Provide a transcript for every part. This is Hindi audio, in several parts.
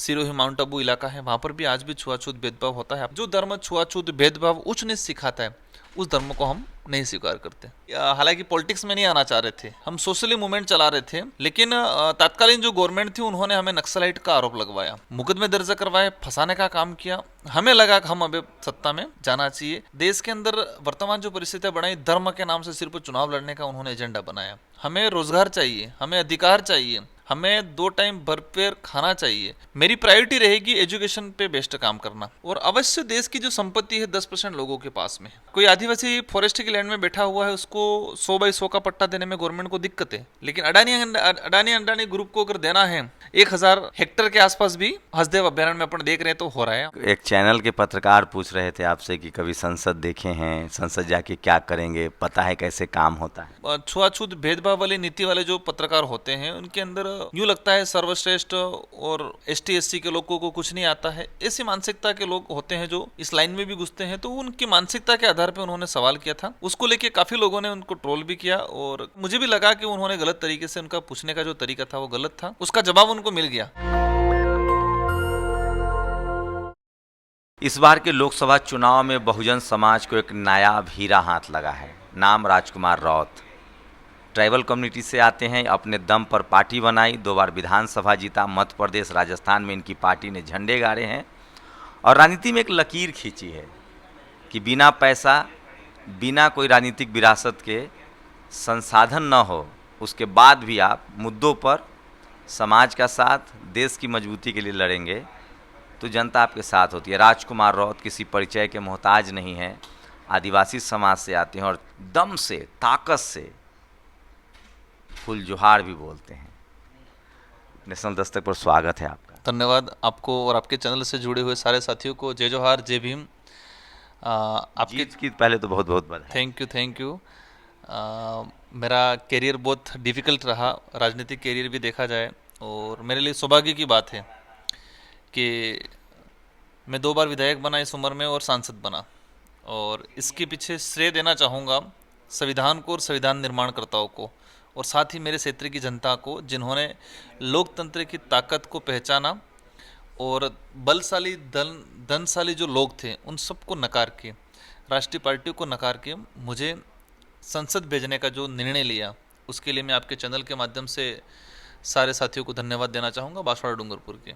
सिरोही माउंट आबू इलाका है, वहाँ पर भी आज भी छुआछूत भेदभाव होता है। जो धर्म छुआछूत भेदभाव उच्च नीच सिखाता है, उस धर्म को हम नहीं स्वीकार करते। हालांकि पॉलिटिक्स में नहीं आना चाह रहे थे, हम सोशली मूवमेंट चला रहे थे, लेकिन तत्कालीन जो गवर्नमेंट थी उन्होंने हमें नक्सलाइट का आरोप लगवाया, मुकदमे दर्ज करवाए, फंसाने का काम किया। हमें लगा कि हम अभी सत्ता में जाना चाहिए। देश के अंदर वर्तमान जो परिस्थितियां बनाई, धर्म के नाम से सिर्फ चुनाव लड़ने का उन्होंने एजेंडा बनाया। हमें रोजगार चाहिए, हमें अधिकार चाहिए, हमें 2 टाइम भरपेट खाना चाहिए। मेरी प्रायोरिटी रहेगी एजुकेशन पे बेस्ड काम करना। और अवश्य देश की जो संपत्ति है 10% लोगों के पास में। कोई आदिवासी फॉरेस्ट की लैंड में बैठा हुआ है, उसको 100 बाई 100 का पट्टा देने में गवर्नमेंट को दिक्कत है, लेकिन अडानी अंडानी ग्रुप को अगर देना है 1000 हेक्टेयर के आसपास भी हसदेव अभ्यारण्य में अपन देख रहे हैं तो हो रहा है। एक चैनल के पत्रकार पूछ रहे थे आपसे कि कभी संसद देखे हैं, संसद जाके क्या करेंगे, पता है कैसे काम होता है? छुआछूत भेदभाव वाली नीति वाले जो पत्रकार होते हैं उनके अंदर यूं लगता है सर्वश्रेष्ठ और एसटी एससी के लोगों को कुछ नहीं आता है। ऐसी मानसिकता के लोग होते हैं जो इस लाइन में भी घुसते हैं। तो उनकी मानसिकता के आधार पर उन्होंने सवाल किया था, उसको लेके काफी लोगों ने उनको ट्रोल भी किया, और मुझे भी लगा कि उन्होंने गलत तरीके से, उनका पूछने का जो तरीका था वो गलत था। उसका जवाब उनको मिल गया। इस बार के लोकसभा चुनाव में बहुजन समाज को एक नायाब हीरा हाथ लगा है। नाम राजकुमार रौत। ट्राइबल कम्युनिटी से आते हैं, अपने दम पर पार्टी बनाई, 2 बार विधानसभा जीता। मध्य प्रदेश, राजस्थान में इनकी पार्टी ने झंडे गाड़े हैं और राजनीति में एक लकीर खींची है कि बिना पैसा, बिना कोई राजनीतिक विरासत के संसाधन न हो, उसके बाद भी आप मुद्दों पर समाज का साथ, देश की मजबूती के लिए लड़ेंगे तो जनता आपके साथ होती है। राजकुमार रौत किसी परिचय के मोहताज नहीं है, आदिवासी समाज से आते हैं और दम से, ताकत से फुल जोहार भी बोलते हैं। नेशनल दस्तक पर स्वागत है आपका। धन्यवाद आपको और आपके चैनल से जुड़े हुए सारे साथियों को। जय जोहार, जय भीम। आपके जीत की पहले तो बहुत बहुत बधाई। Thank you. मेरा करियर बहुत डिफ़िकल्ट रहा, राजनीतिक करियर भी देखा जाए, और मेरे लिए सौभाग्य की बात है कि मैं 2 बार विधायक बना इस उम्र में और सांसद बना। और इसके पीछे श्रेय देना चाहूँगा संविधान को और संविधान निर्माणकर्ताओं को, और साथ ही मेरे क्षेत्र की जनता को, जिन्होंने लोकतंत्र की ताकत को पहचाना और बलशाली धनशाली जो लोग थे उन सबको नकार के, राष्ट्रीय पार्टियों को नकार के मुझे संसद भेजने का जो निर्णय लिया, उसके लिए मैं आपके चैनल के माध्यम से सारे साथियों को धन्यवाद देना चाहूँगा, बांसवाड़ा डूंगरपुर के।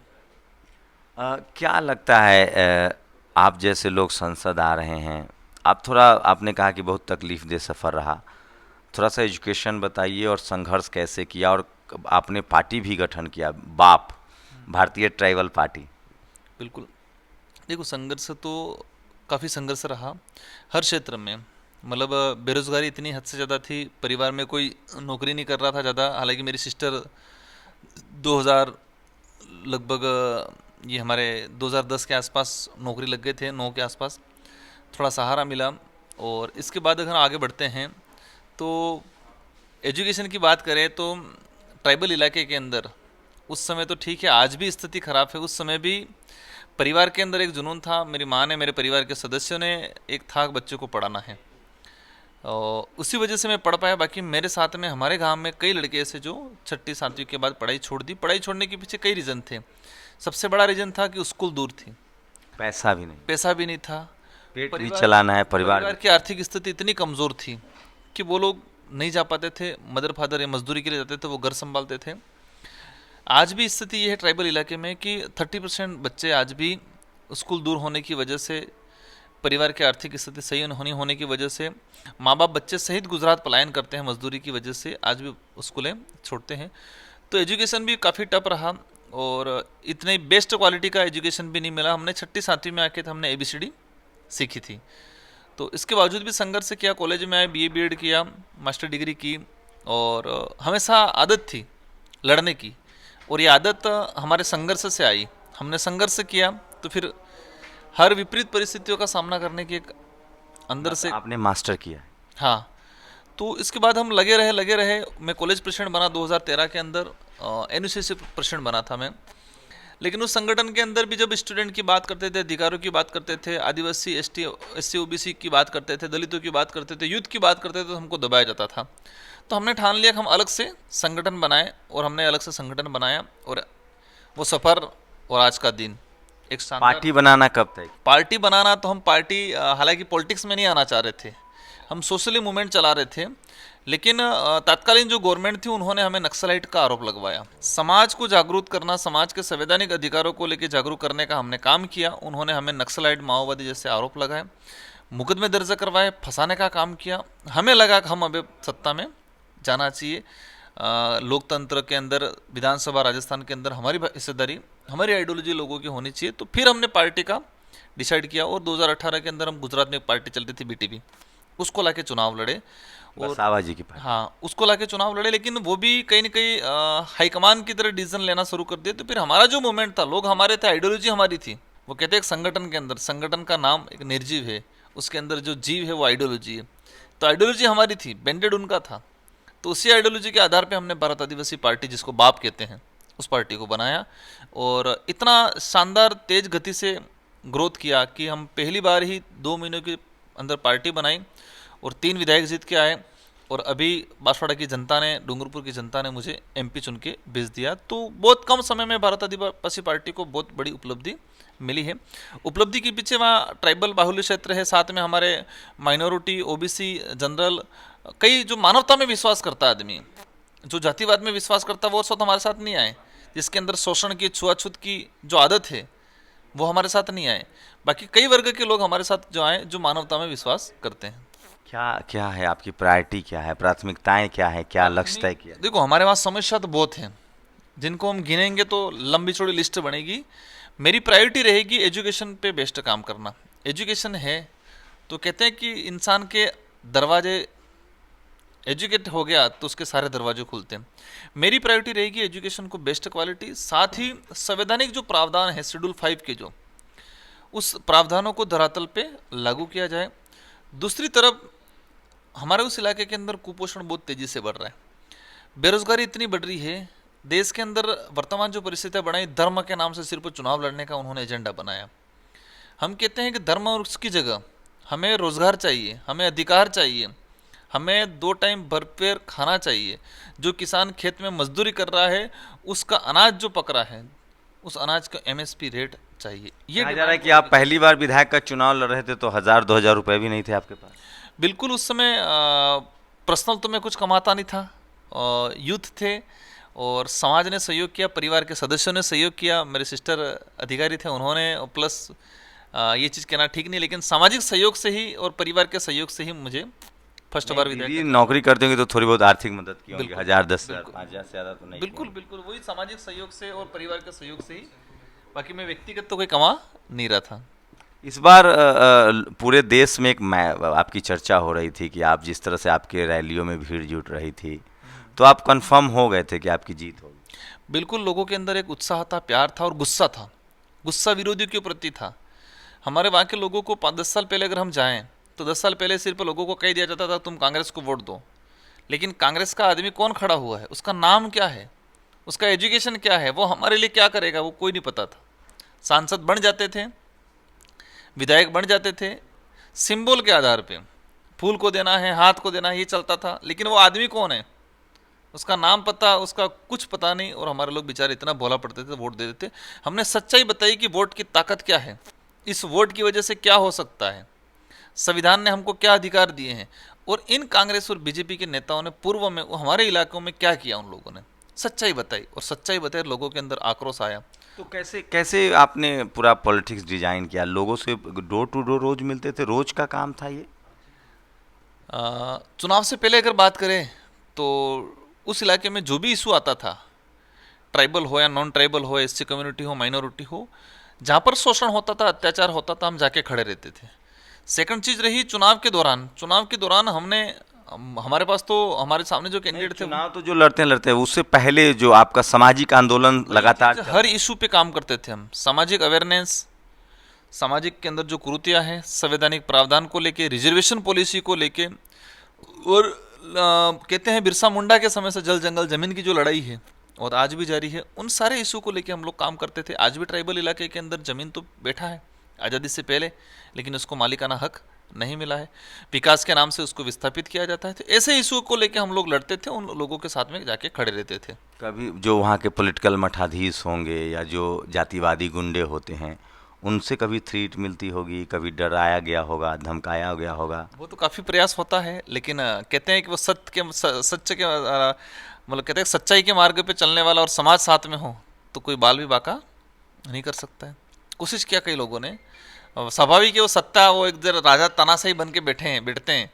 क्या लगता है, आप जैसे लोग संसद आ रहे हैं, आप थोड़ा, आपने कहा कि बहुत तकलीफ दे सफ़र रहा, थोड़ा सा एजुकेशन बताइए और संघर्ष कैसे किया, और आपने पार्टी भी गठन किया, बाप, भारतीय ट्राइबल पार्टी। बिल्कुल, देखो संघर्ष तो काफ़ी संघर्ष रहा हर क्षेत्र में। मतलब बेरोज़गारी इतनी हद से ज़्यादा थी, परिवार में कोई नौकरी नहीं कर रहा था ज़्यादा। हालांकि मेरी सिस्टर 2000 लगभग, ये हमारे 2010 के आसपास नौकरी लग गए थे, 9 के आसपास थोड़ा सहारा मिला। और इसके बाद अगर आगे बढ़ते हैं तो एजुकेशन की बात करें तो ट्राइबल इलाके के अंदर उस समय तो ठीक है, आज भी स्थिति ख़राब है। उस समय भी परिवार के अंदर एक जुनून था, मेरी माँ ने, मेरे परिवार के सदस्यों ने एक था बच्चे को पढ़ाना है, और उसी वजह से मैं पढ़ पाया। बाकी मेरे साथ में हमारे गांव में कई लड़के ऐसे जो 6ठी 7वीं के बाद पढ़ाई छोड़ दी। पढ़ाई छोड़ने के पीछे कई रीज़न थे। सबसे बड़ा रीज़न था कि स्कूल दूर थी, पैसा भी नहीं, पैसा भी नहीं था, पेट भी चलाना है, परिवार की आर्थिक स्थिति इतनी कमज़ोर थी कि वो लोग नहीं जा पाते थे। मदर फादर या मजदूरी के लिए जाते थे, वो घर संभालते थे। आज भी स्थिति ये है ट्राइबल इलाके में कि 30% बच्चे आज भी स्कूल दूर होने की वजह से, परिवार की आर्थिक स्थिति सही होने की वजह से, माँ बाप बच्चे सहित गुजरात पलायन करते हैं मजदूरी की वजह से, आज भी स्कूलें छोड़ते हैं। तो एजुकेशन भी काफ़ी टफ रहा और इतनी बेस्ट क्वालिटी का एजुकेशन भी नहीं मिला। हमने 6ठी 7वीं में आके हमने ABCD सीखी थी। तो इसके बावजूद भी संघर्ष किया, कॉलेज में आए, BA B.Ed किया, मास्टर डिग्री की, और हमेशा आदत थी लड़ने की, और ये आदत हमारे संघर्ष से आई। हमने संघर्ष किया तो फिर हर विपरीत परिस्थितियों का सामना करने की एक अंदर से, आपने मास्टर किया। हाँ, तो इसके बाद हम लगे रहे। मैं कॉलेज प्रेसिडेंट बना 2013 के अंदर, NUCC प्रेसिडेंट बना था मैं। लेकिन उस संगठन के अंदर भी जब स्टूडेंट की बात करते थे, अधिकारों की बात करते थे, आदिवासी ST SC OBC की बात करते थे, दलितों की बात करते थे, यूथ की बात करते थे, तो हमको दबाया जाता था। तो हमने ठान लिया कि हम अलग से संगठन बनाए, और हमने अलग से संगठन बनाया, और वो सफ़र और आज का दिन एक शानदार पार्टी बनाना कब तक? पार्टी बनाना। तो हम पार्टी हालांकि पॉलिटिक्स में नहीं आना चाह रहे थे, हम सोशली मूवमेंट चला रहे थे, लेकिन तत्कालीन जो गवर्नमेंट थी उन्होंने हमें नक्सलाइट का आरोप लगवाया। समाज को जागरूक करना, समाज के संवैधानिक अधिकारों को लेकर जागरूक करने का हमने काम किया, उन्होंने हमें नक्सलाइट, माओवादी जैसे आरोप लगाए, मुकदमे दर्ज करवाए, फंसाने का काम किया। हमें लगा कि हम अभी सत्ता में जाना चाहिए, लोकतंत्र के अंदर, विधानसभा राजस्थान के अंदर हमारी हिस्सेदारी, हमारी आइडियोलॉजी लोगों की होनी चाहिए। तो फिर हमने पार्टी का डिसाइड किया और 2018 के अंदर हम गुजरात में एक पार्टी चल रही थी बीटीपी, उसको लाके चुनाव लड़े। और वसावा जी की पार्टी। हाँ, उसको लाके चुनाव लड़े, लेकिन वो भी कहीं ना कहीं हाईकमान की तरह डिसीजन लेना शुरू कर दिए। तो फिर हमारा जो मूवमेंट था, लोग हमारे थे, आइडियोलॉजी हमारी थी। वो कहते हैं एक संगठन के अंदर, संगठन का नाम एक निर्जीव है, उसके अंदर जो जीव है वो आइडियोलॉजी है। तो आइडियोलॉजी हमारी थी, बैंडेड उनका था। तो उसी आइडियोलॉजी के आधार पे हमने भारत आदिवासी पार्टी, जिसको बाप कहते हैं, उस पार्टी को बनाया और इतना शानदार तेज गति से ग्रोथ किया कि हम पहली बार ही 2 महीनों के अंदर पार्टी बनाई और 3 विधायक जीत के आए। और अभी बांसवाड़ा की जनता ने, डूंगरपुर की जनता ने मुझे एमपी चुन के भेज दिया। तो बहुत कम समय में भारत आदिवासी पार्टी को बहुत बड़ी उपलब्धि मिली है। उपलब्धि के पीछे वहाँ ट्राइबल बाहुल्य क्षेत्र है, साथ में हमारे माइनॉरिटी, ओबीसी, जनरल, कई जो मानवता में विश्वास करता आदमी, जो जातिवाद में विश्वास करता, वो सब हमारे साथ नहीं आए। जिसके अंदर शोषण की, छुआछूत की जो आदत है वो हमारे साथ नहीं आए। बाकी कई वर्ग के लोग हमारे साथ जो आए, जो मानवता में विश्वास करते हैं। क्या क्या है आपकी प्रायोरिटी, क्या है, प्राथमिकताएं क्या है, क्या लक्ष्य तय किया? देखो, हमारे पास समस्या तो बहुत है, जिनको हम गिनेंगे तो लंबी चौड़ी लिस्ट बनेगी। मेरी प्रायोरिटी रहेगी एजुकेशन पे बेस्ड काम करना। एजुकेशन है तो कहते हैं कि इंसान के दरवाजे, एजुकेट हो गया तो उसके सारे दरवाजे खुलते हैं। मेरी प्रायोरिटी रहेगी एजुकेशन को बेस्ट क्वालिटी, साथ ही संवैधानिक जो प्रावधान है शेड्यूल 5 के, जो उस प्रावधानों को धरातल पे लागू किया जाए। दूसरी तरफ हमारे उस इलाके के अंदर कुपोषण बहुत तेजी से बढ़ रहा है, बेरोजगारी इतनी बढ़ रही है। देश के अंदर वर्तमान जो परिस्थितियां बनाई, धर्म के नाम से सिर्फ चुनाव लड़ने का उन्होंने एजेंडा बनाया। हम कहते हैं कि धर्म और उसकी जगह हमें रोजगार चाहिए, हमें अधिकार चाहिए, हमें 2 टाइम भरपेट खाना चाहिए। जो किसान खेत में मजदूरी कर रहा है, उसका अनाज जो पक रहा है, उस अनाज का एमएसपी रेट चाहिए। ये कहा जा रहा है कि आप पहली बार विधायक का चुनाव लड़ रहे थे तो 1000-2000 रुपए भी नहीं थे आपके पास। बिल्कुल, उस समय पर्सनल तो मैं कुछ कमाता नहीं था, यूथ थे और समाज ने सहयोग किया, परिवार के सदस्यों ने सहयोग किया, मेरे सिस्टर अधिकारी थे उन्होंने, प्लस ये चीज़ कहना ठीक नहीं, लेकिन सामाजिक सहयोग से ही और परिवार के सहयोग से ही मुझे फर्स्ट बार विधायक। नौकरी करते होंगे तो थोड़ी बहुत आर्थिक मदद की होगी, बिल्कुल, 1000-10,000, बिल्कुल। 5,000 से ज्यादा तो नहीं। बिल्कुल बिल्कुल, वही सामाजिक सहयोग से और परिवार के सहयोग से ही, बाकी मैं व्यक्तिगत तो कोई कमा नहीं रहा था। इस बार पूरे देश में आपकी चर्चा हो रही थी कि आप जिस तरह से आपके रैलियों में भीड़ जुट रही थी, तो आप कंफर्म हो गए थे कि आपकी जीत होगी? बिल्कुल, लोगों के अंदर एक उत्साह था, प्यार था और गुस्सा था। गुस्सा विरोधियों के प्रति था। हमारे वहाँ के लोगों को 5-10 साल पहले अगर हम जाएं तो 10 साल पहले सिर्फ लोगों को कह दिया जाता था तुम कांग्रेस को वोट दो, लेकिन कांग्रेस का आदमी कौन खड़ा हुआ है, उसका नाम क्या है, उसका एजुकेशन क्या है, वो हमारे लिए क्या करेगा, वो कोई नहीं पता था। सांसद बन जाते थे, विधायक बन जाते थे, सिंबल के आधार पे, फूल को देना है, हाथ को देना है, ये चलता था, लेकिन वो आदमी कौन है, उसका नाम पता, उसका कुछ पता नहीं। और हमारे लोग बेचारे इतना बोला पड़ते थे, वोट दे देते। हमने सच्चाई बताई कि वोट की ताकत क्या है, इस वोट की वजह से क्या हो सकता है, संविधान ने हमको क्या अधिकार दिए हैं, और इन कांग्रेस और बीजेपी के नेताओं ने पूर्व में हमारे इलाकों में क्या किया, उन लोगों ने सच्चाई बताई, और सच्चाई बताई लोगों के अंदर आक्रोश आया। तो कैसे कैसे आपने पूरा पॉलिटिक्स डिजाइन किया? लोगों से डोर टू डोर रोज मिलते थे, रोज का काम था ये? चुनाव से पहले अगर बात करें तो उस इलाके में जो भी इशू आता था, ट्राइबल हो या नॉन ट्राइबल हो, एससी कम्युनिटी हो, माइनॉरिटी हो, जहाँ पर शोषण होता था, अत्याचार होता था, हम जाके खड़े रहते थे। सेकंड चीज रही चुनाव के दौरान हमने, हमारे पास तो हमारे सामने जो कैंडिडेट थे, चुनाव तो जो लड़ते हैं, उससे पहले जो आपका सामाजिक आंदोलन लगातार हर इशू पे काम करते थे हम। सामाजिक अवेयरनेस, सामाजिक के अंदर जो कुरीतियाँ हैं, संवैधानिक प्रावधान को लेके, रिजर्वेशन पॉलिसी को लेके, और कहते हैं बिरसा मुंडा के समय से जल जंगल जमीन की जो लड़ाई है और आज भी जारी है, उन सारे इशू को लेके हम लोग काम करते थे। आज भी ट्राइबल इलाके के अंदर जमीन तो बैठा है आज़ादी से पहले, लेकिन उसको मालिकाना हक नहीं मिला है, विकास के नाम से उसको विस्थापित किया जाता है। तो ऐसे इशू को लेकर हम लोग लड़ते थे, उन लोगों के साथ में जाके खड़े रहते थे। कभी जो वहाँ के पॉलिटिकल मठाधीश होंगे या जो जातिवादी गुंडे होते हैं, उनसे कभी थ्रीट मिलती होगी, कभी डराया गया होगा, धमकाया गया होगा? वो तो काफ़ी प्रयास होता है, लेकिन कहते हैं कि वो सच्चे के मतलब कहते हैं सच्चाई के मार्ग पे चलने वाला और समाज साथ में हो तो कोई बाल भी बाका नहीं कर सकता है। कोशिश किया कई लोगों ने, स्वाभाविक है वो सत्ता, वो एक जरा राजा तानाशाही बन के बैठते हैं,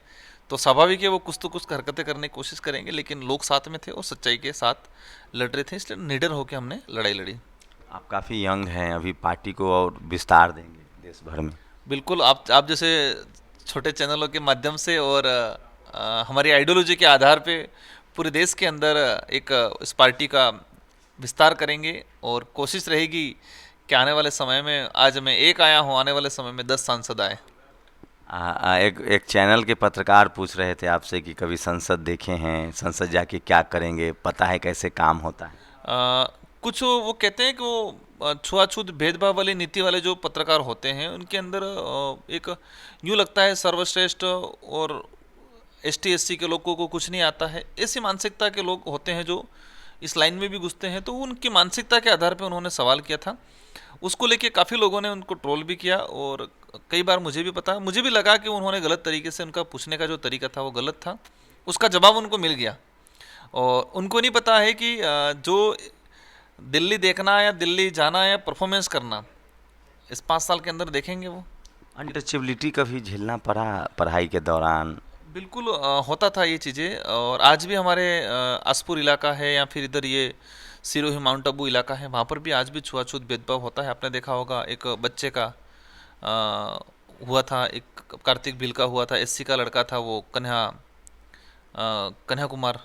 तो स्वाभाविक है वो कुछ तो कुछ हरकतें करने की कोशिश करेंगे, लेकिन लोग साथ में थे और सच्चाई के साथ लड़ रहे थे, इसलिए निडर होकर हमने लड़ाई लड़ी। आप काफ़ी यंग हैं, अभी पार्टी को और विस्तार देंगे देश भर में। बिल्कुल, आप जैसे छोटे चैनलों के माध्यम से और हमारी आइडियोलॉजी के आधार पे पूरे देश के अंदर एक इस पार्टी का विस्तार करेंगे, और कोशिश रहेगी कि आने वाले समय में, आज मैं एक आया हूँ, आने वाले समय में 10 सांसद आए। एक चैनल के पत्रकार पूछ रहे थे आपसे कि कभी संसद देखे हैं, संसद जाके क्या करेंगे, पता है कैसे काम होता है? कुछ वो कहते हैं कि वो छुआछूत भेदभाव वाली नीति वाले जो पत्रकार होते हैं, उनके अंदर एक यूँ लगता है सर्वश्रेष्ठ और ST SC के लोगों को कुछ नहीं आता है, ऐसी मानसिकता के लोग होते हैं जो इस लाइन में भी घुसते हैं। तो उनकी मानसिकता के आधार पे उन्होंने सवाल किया था, उसको लेके काफ़ी लोगों ने उनको ट्रोल भी किया, और कई बार मुझे भी लगा कि उन्होंने गलत तरीके से, उनका पूछने का जो तरीका था वो गलत था, उसका जवाब उनको मिल गया। और उनको नहीं पता है कि जो दिल्ली देखना या दिल्ली जाना या परफॉर्मेंस करना, इस 5 साल के अंदर देखेंगे वो। अनटचेबिलिटी कभी झेलना पड़ा पढ़ाई के दौरान? बिल्कुल होता था ये चीज़ें, और आज भी हमारे आसपुर इलाका है या फिर इधर ये सिरोही माउंट आबू इलाका है, वहाँ पर भी आज भी छुआछूत भेदभाव होता है। आपने देखा होगा, एक बच्चे का हुआ था, एक कार्तिक भील का हुआ था, SC का लड़का था, वो कन्या कुमार,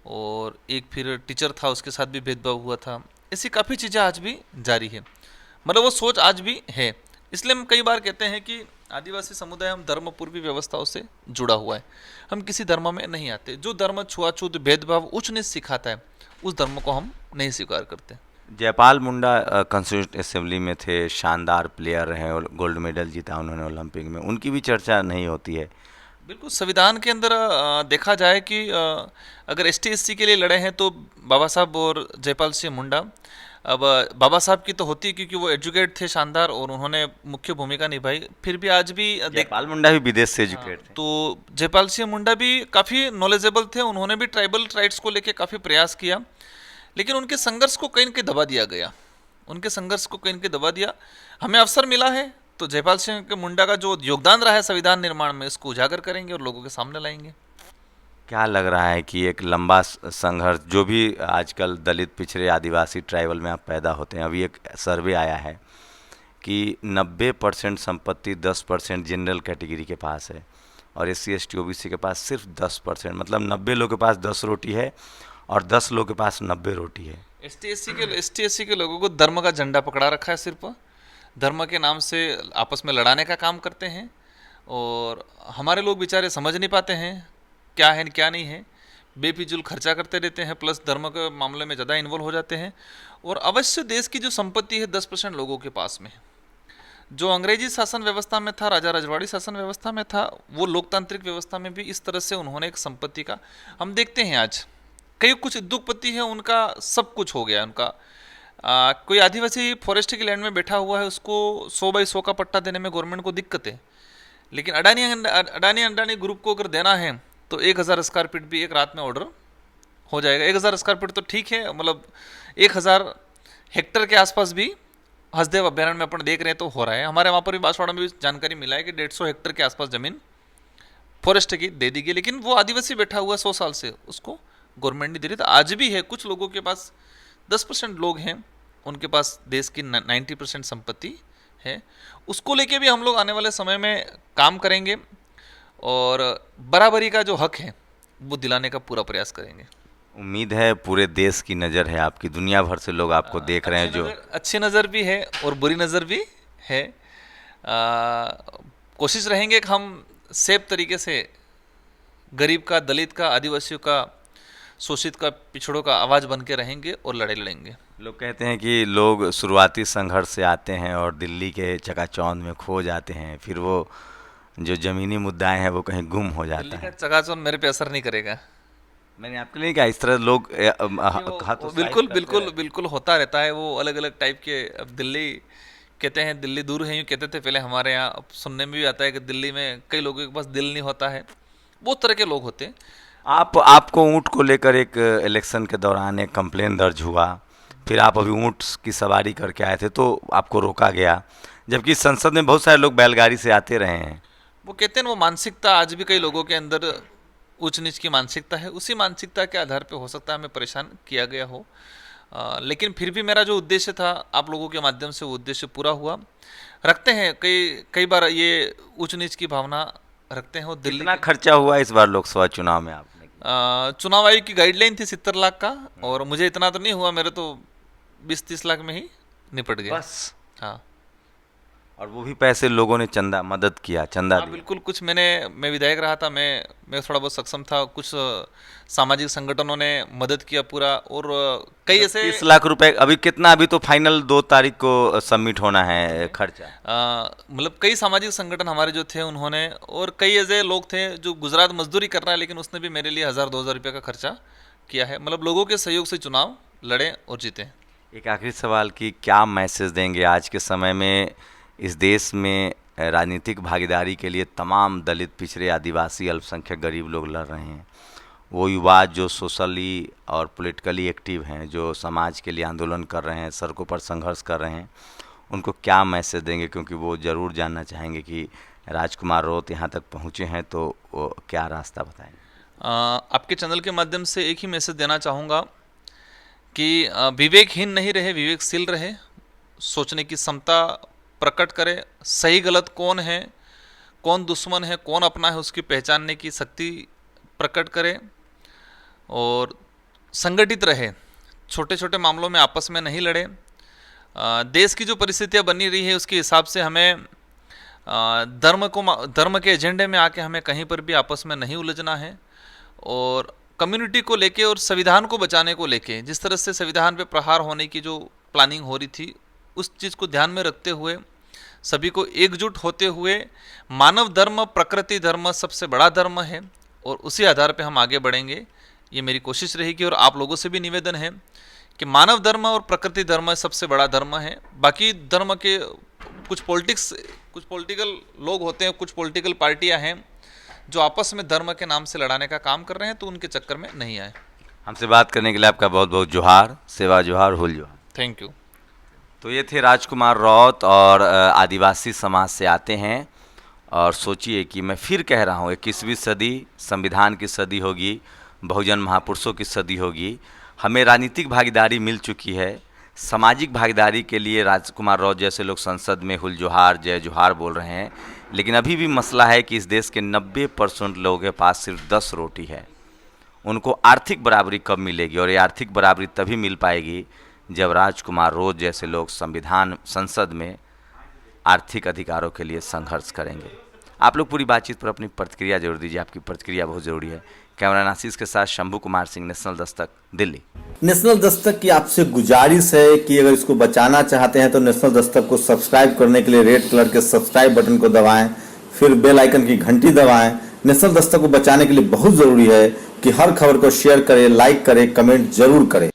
और एक फिर टीचर था, उसके साथ भी भेदभाव हुआ था। ऐसी काफ़ी चीज़ें आज भी जारी है, मतलब वो सोच आज भी है। इसलिए हम कई बार कहते हैं कि आदिवासी समुदाय, हम धर्म पूर्वी व्यवस्थाओं से जुड़ा हुआ है, हम किसी धर्म में नहीं आते। जो धर्म छुआछूत भेदभाव उच्च नीच सिखाता है, उस धर्म को हम नहीं स्वीकार करते। जयपाल मुंडा कॉन्स्टिट्यूंट असेंबली में थे, शानदार प्लेयर रहे और गोल्ड मेडल जीता उन्होंने ओलंपिक में, उनकी भी चर्चा नहीं होती है। बिल्कुल, संविधान के अंदर देखा जाए कि अगर ST SC के लिए लड़े हैं तो बाबा साहब और जयपाल सिंह मुंडा। अब बाबा साहब की तो होती है क्योंकि वो एजुकेट थे, शानदार, और उन्होंने मुख्य भूमिका निभाई। फिर भी आज भी जयपाल मुंडा भी विदेश से एजुकेट थे। तो जयपाल सिंह मुंडा भी काफ़ी नॉलेजेबल थे, उन्होंने भी ट्राइबल राइट्स को लेके काफ़ी प्रयास किया, लेकिन उनके संघर्ष को कहीं न कहीं दबा दिया गया, हमें अवसर मिला है तो जयपाल सिंह के मुंडा का जो योगदान रहा है संविधान निर्माण में, इसको उजागर करेंगे और लोगों के सामने लाएंगे। क्या लग रहा है कि एक लंबा संघर्ष, जो भी आजकल दलित, पिछड़े, आदिवासी, ट्राइबल में आप पैदा होते हैं, अभी एक सर्वे आया है कि 90% संपत्ति 10% जनरल कैटेगरी के पास है, और SC ST OBC के पास सिर्फ 10%, मतलब 90 लोगों के पास 10 रोटी है और 10 लोगों के पास 90 रोटी है। ST SC के लोगों को धर्म का झंडा पकड़ा रखा है, सिर्फ धर्म के नाम से आपस में लड़ाने का काम करते हैं, और हमारे लोग बेचारे समझ नहीं पाते हैं क्या है क्या नहीं है, बेफिजूल खर्चा करते रहते हैं, प्लस धर्म के मामले में ज़्यादा इन्वॉल्व हो जाते हैं। और अवश्य देश की जो संपत्ति है 10% लोगों के पास में है। जो अंग्रेजी शासन व्यवस्था में था, राजा रजवाड़ी शासन व्यवस्था में था, वो लोकतांत्रिक व्यवस्था में भी इस तरह से उन्होंने एक संपत्ति का, हम देखते हैं आज कई कुछ उद्योगपति हैं, उनका सब कुछ हो गया उनका। कोई आदिवासी फॉरेस्ट की लैंड में बैठा हुआ है, उसको 100 बाई 100 का पट्टा देने में गवर्नमेंट को दिक्कत है, लेकिन अडानी अंडानी ग्रुप को अगर देना है तो 1000 स्क्वायर फीट भी एक रात में ऑर्डर हो जाएगा। 1000 स्क्वायर फीट तो ठीक है, मतलब 1000 हेक्टर के आसपास भी हसदेव अभ्यारण्य में अपन देख रहे हैं तो हो रहा है। हमारे वहाँ पर भी बांसवाड़ा में भी जानकारी मिला है कि 150 हेक्टर के आसपास ज़मीन फॉरेस्ट की दे दी गई, लेकिन वो आदिवासी बैठा हुआ 100 साल से, उसको गवर्नमेंट नहीं दे रही। तो आज भी है, कुछ लोगों के पास 10% लोग हैं, उनके पास देश की 90% संपत्ति है। उसको लेके भी हम लोग आने वाले समय में काम करेंगे, और बराबरी का जो हक है वो दिलाने का पूरा प्रयास करेंगे। उम्मीद है पूरे देश की नज़र है आपकी, दुनिया भर से लोग आपको देख रहे हैं, जो अच्छी नज़र भी है और बुरी नज़र भी है। कोशिश रहेंगे कि हम सेफ तरीके से गरीब का, दलित का, आदिवासियों का, शोषित का, पिछड़ों का आवाज़ बन के रहेंगे और लड़ाई लड़ेंगे। लोग कहते हैं कि लोग शुरुआती संघर्ष से आते हैं और दिल्ली के चकाचौंध में खो जाते हैं, फिर वो जो ज़मीनी मुद्दाएं हैं वो कहीं गुम हो जाता दिल्ली है। का चकाचौंध मेरे पे असर नहीं करेगा। मैंने आपके लिए क्या इस तरह लोग बिल्कुल बिल्कुल बिल्कुल होता रहता है, वो अलग अलग टाइप के। अब दिल्ली कहते हैं, दिल्ली दूर है यूँ कहते थे पहले हमारे यहाँ, अब सुनने में भी आता है कि दिल्ली में कई लोगों के पास दिल नहीं होता है। बहुत तरह के लोग होते हैं। आपको ऊँट को लेकर एक इलेक्शन के दौरान एक कंप्लेन दर्ज हुआ, फिर आप अभी ऊँट की सवारी करके आए थे तो आपको रोका गया, जबकि संसद में बहुत सारे लोग बैलगाड़ी से आते रहे हैं। वो कहते हैं वो मानसिकता आज भी कई लोगों के अंदर ऊंच नीच की मानसिकता है, उसी मानसिकता के आधार पे हो सकता है हमें परेशान किया गया हो। लेकिन फिर भी मेरा जो उद्देश्य था आप लोगों के माध्यम से वो उद्देश्य पूरा हुआ। रखते हैं कई कई बार ये ऊंच नीच की भावना रखते हैं। वो दिल्ली कितना खर्चा हुआ इस बार लोकसभा चुनाव में आपने? चुनाव आयोग की गाइडलाइन थी 70 लाख का, और मुझे इतना तो नहीं हुआ, मेरे तो 20-30 लाख में ही निपट गया बस? हाँ। और वो भी पैसे लोगों ने चंदा मदद किया, चंदा हाँ दिया? बिल्कुल, कुछ मैं विधायक रहा था, मैं थोड़ा बहुत सक्षम था, कुछ सामाजिक संगठनों ने मदद किया पूरा, और कई ऐसे 30 लाख रुपए। अभी कितना, अभी तो फाइनल 2 तारीख को सबमिट होना है खर्चा। मतलब कई सामाजिक संगठन हमारे जो थे उन्होंने, और कई ऐसे लोग थे जो गुजरात मजदूरी कर रहा है लेकिन उसने भी मेरे लिए 1000-2000 रुपये का खर्चा किया है। मतलब लोगों के सहयोग से चुनाव लड़े और जीते। एक आखिरी सवाल की क्या मैसेज देंगे आज के समय में इस देश में राजनीतिक भागीदारी के लिए तमाम दलित, पिछड़े, आदिवासी, अल्पसंख्यक, गरीब लोग लड़ रहे हैं, वो युवा जो सोशली और पॉलिटिकली एक्टिव हैं, जो समाज के लिए आंदोलन कर रहे हैं, सड़कों पर संघर्ष कर रहे हैं, उनको क्या मैसेज देंगे? क्योंकि वो ज़रूर जानना चाहेंगे कि राजकुमार रौत यहाँ तक पहुँचे हैं तो वो क्या रास्ता बताएंगे? आपके चैनल के माध्यम से एक ही मैसेज देना चाहूँगा कि विवेकहीन नहीं रहे, विवेकशील रहे, सोचने की क्षमता प्रकट करे, सही गलत कौन है, कौन दुश्मन है, कौन अपना है, उसकी पहचानने की शक्ति प्रकट करे, और संगठित रहे, छोटे छोटे मामलों में आपस में नहीं लड़े। देश की जो परिस्थितियाँ बनी रही है उसके हिसाब से हमें धर्म के एजेंडे में आके हमें कहीं पर भी आपस में नहीं उलझना है, और कम्युनिटी को लेके और संविधान को बचाने को लेके जिस तरह से संविधान पे प्रहार होने की जो प्लानिंग हो रही थी, उस चीज़ को ध्यान में रखते हुए सभी को एकजुट होते हुए, मानव धर्म प्रकृति धर्म सबसे बड़ा धर्म है और उसी आधार पे हम आगे बढ़ेंगे, ये मेरी कोशिश रहेगी। और आप लोगों से भी निवेदन है कि मानव धर्म और प्रकृति धर्म सबसे बड़ा धर्म है। बाकी धर्म के कुछ पॉलिटिकल लोग होते हैं, कुछ पॉलिटिकल पार्टियां हैं जो आपस में धर्म के नाम से लड़ाने का काम कर रहे हैं, तो उनके चक्कर में नहीं आए। हमसे बात करने के लिए आपका बहुत बहुत जोहार, सेवा जोहार, हुल जोहार। Thank you. तो ये थे राजकुमार रौत, और आदिवासी समाज से आते हैं। और सोचिए कि मैं फिर कह रहा हूँ, 21वीं सदी संविधान की सदी होगी, बहुजन महापुरुषों की सदी होगी। हमें राजनीतिक भागीदारी मिल चुकी है, सामाजिक भागीदारी के लिए राजकुमार रौत जैसे लोग संसद में हुल जोहार, जय जोहार बोल रहे हैं। लेकिन अभी भी मसला है कि इस देश के 90% लोगों के पास सिर्फ 10 रोटी है। उनको आर्थिक बराबरी कब मिलेगी? और ये आर्थिक बराबरी तभी मिल पाएगी जब राजकुमार रौत जैसे लोग संसद में आर्थिक अधिकारों के लिए संघर्ष करेंगे। आप लोग पूरी बातचीत पर अपनी प्रतिक्रिया जरूर दीजिए, आपकी प्रतिक्रिया बहुत ज़रूरी है। कैमरा आशीष के साथ शंभू कुमार सिंह, नेशनल दस्तक, दिल्ली। नेशनल दस्तक की आपसे गुजारिश है कि अगर इसको बचाना चाहते हैं तो नेशनल दस्तक को सब्सक्राइब करने के लिए रेड कलर के सब्सक्राइब बटन को दबाएं, फिर बेल आइकन की घंटी दबाएं। नेशनल दस्तक को बचाने के लिए बहुत ज़रूरी है कि हर खबर को शेयर करें, लाइक करें, कमेंट जरूर करें।